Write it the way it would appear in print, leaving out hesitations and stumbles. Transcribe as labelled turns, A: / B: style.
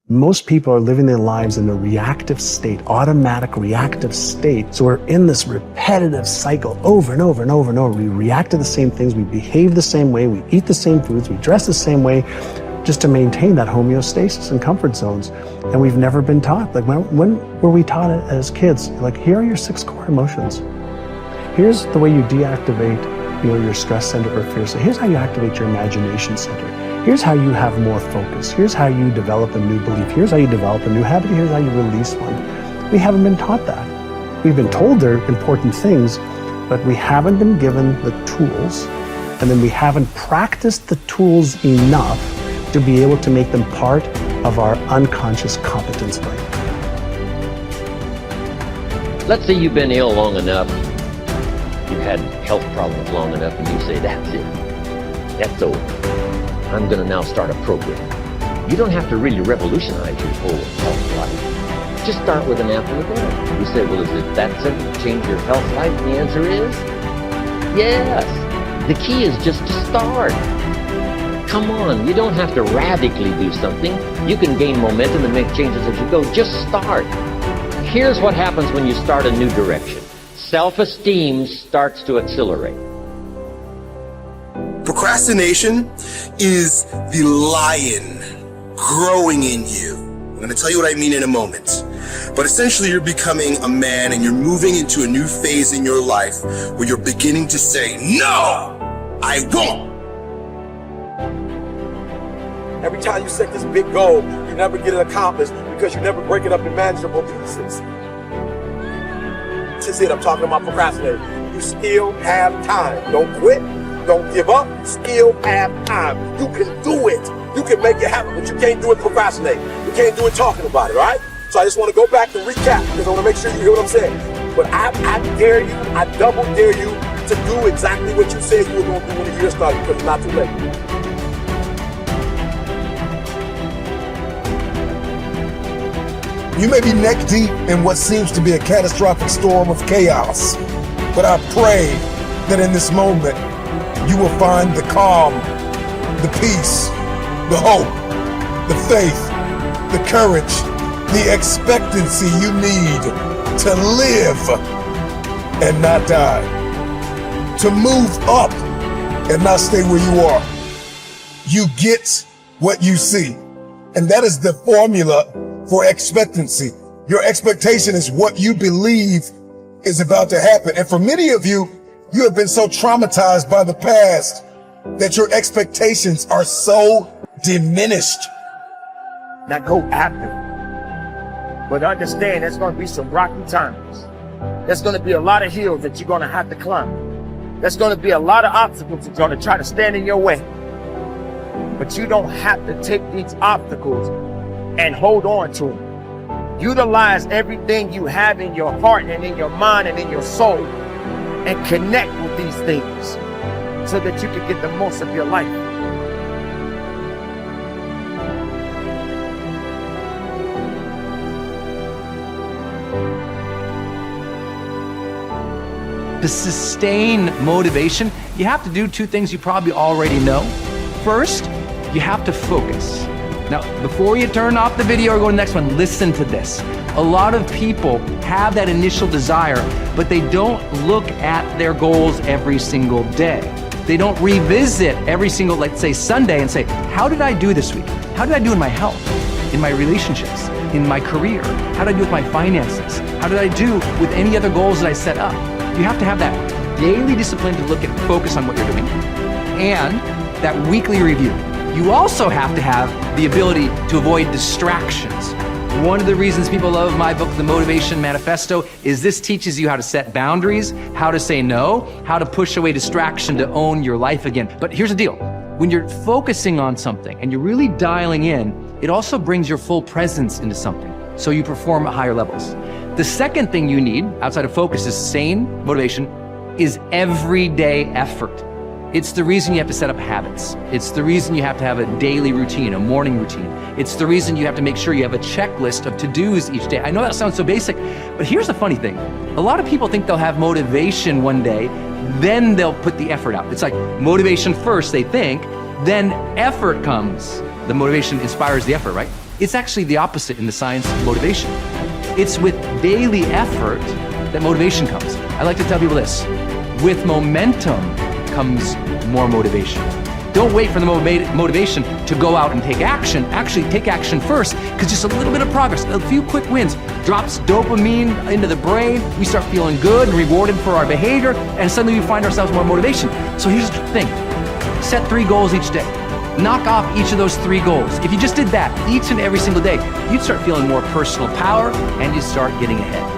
A: Most people are living their lives in a reactive state, automatic reactive state. So we're in this repetitive cycle over and over and over and over. We react to the same things, we behave the same way, we eat the same foods, we dress the same way, just to maintain that homeostasis and comfort zones. And we've never been taught. Like when were we taught it as kids? Like, here are your 6 core emotions. Here's the way you deactivate, your stress center or fear. So here's how you activate your imagination center. Here's how you have more focus. Here's how you develop a new belief. Here's how you develop a new habit. Here's how you release one. We haven't been taught that. We've been told they're important things, but we haven't been given the tools, and then we haven't practiced the tools enough to be able to make them part of our unconscious competence brain.
B: Let's say you've been ill long enough, you've had health problems long enough, and you say, that's it, that's over. I'm going to now start a program. You don't have to really revolutionize your whole health life. Just start with an apple a day. You say, well, is it that simple to change your health life? And the answer is yes. The key is just to start. Come on, you don't have to radically do something. You can gain momentum and make changes as you go. Just start. Here's what happens when you start a new direction. Self-esteem starts to accelerate.
C: Procrastination is the lion growing in you. I'm going to tell you what I mean in a moment. But essentially, you're becoming a man and you're moving into a new phase in your life where you're beginning to say, no, I won't.
D: Every time you set this big goal, you never get it accomplished because you never break it up in manageable pieces. This is it. I'm talking about procrastinating. You still have time. Don't quit. Don't give up. Still have time. You can do it. You can make it happen, but you can't do it procrastinating. You can't do it talking about it, all right? So I just want to go back and recap because I want to make sure you hear what I'm saying. But I dare you, I double dare you to do exactly what you said you were going to do when the year started because it's not too late.
E: You may be neck deep in what seems to be a catastrophic storm of chaos, but I pray that in this moment, you will find the calm, the peace, the hope, the faith, the courage, the expectancy you need to live and not die, to move up and not stay where you are. You get what you see, and that is the formula for expectancy. Your expectation is what you believe is about to happen. And for many of you, you have been so traumatized by the past that your expectations are so diminished.
F: Now go after it. But understand there's going to be some rocky times. There's going to be a lot of hills that you're going to have to climb. There's going to be a lot of obstacles that are going to try to stand in your way. But you don't have to take these obstacles and hold on to them. Utilize everything you have in your heart and in your mind and in your soul and connect with these things so that you can get the most of your life.
G: To sustain motivation, you have to do 2 things you probably already know. First, you have to focus. Now, before you turn off the video or go to the next one, listen to this. A lot of people have that initial desire, but they don't look at their goals every single day. They don't revisit every single, let's say, Sunday and say, how did I do this week? How did I do in my health, in my relationships, in my career? How did I do with my finances? How did I do with any other goals that I set up? You have to have that daily discipline to look at, focus on what you're doing, and that weekly review. You also have to have the ability to avoid distractions. One of the reasons people love my book, The Motivation Manifesto, is this teaches you how to set boundaries, how to say no, how to push away distraction to own your life again. But here's the deal. When you're focusing on something and you're really dialing in, it also brings your full presence into something, so you perform at higher levels. The second thing you need, outside of focus, is sane motivation, is everyday effort. It's the reason you have to set up habits. It's the reason you have to have a daily routine, a morning routine. It's the reason you have to make sure you have a checklist of to-dos each day. I know that sounds so basic, but here's the funny thing. A lot of people think they'll have motivation one day, then they'll put the effort out. It's like motivation first, they think, then effort comes. the motivation inspires the effort, right? It's actually the opposite in the science of motivation. It's with daily effort that motivation comes. I like to tell people this: with momentum comes more motivation. Don't wait for the motivation to go out and take action. Actually, take action first, because just a little bit of progress, a few quick wins, drops dopamine into the brain. We start feeling good and rewarded for our behavior, and suddenly we find ourselves more motivation. So here's the thing: set 3 goals each day. Knock off each of those 3 goals. If you just did that each and every single day, you'd start feeling more personal power, and you'd start getting ahead.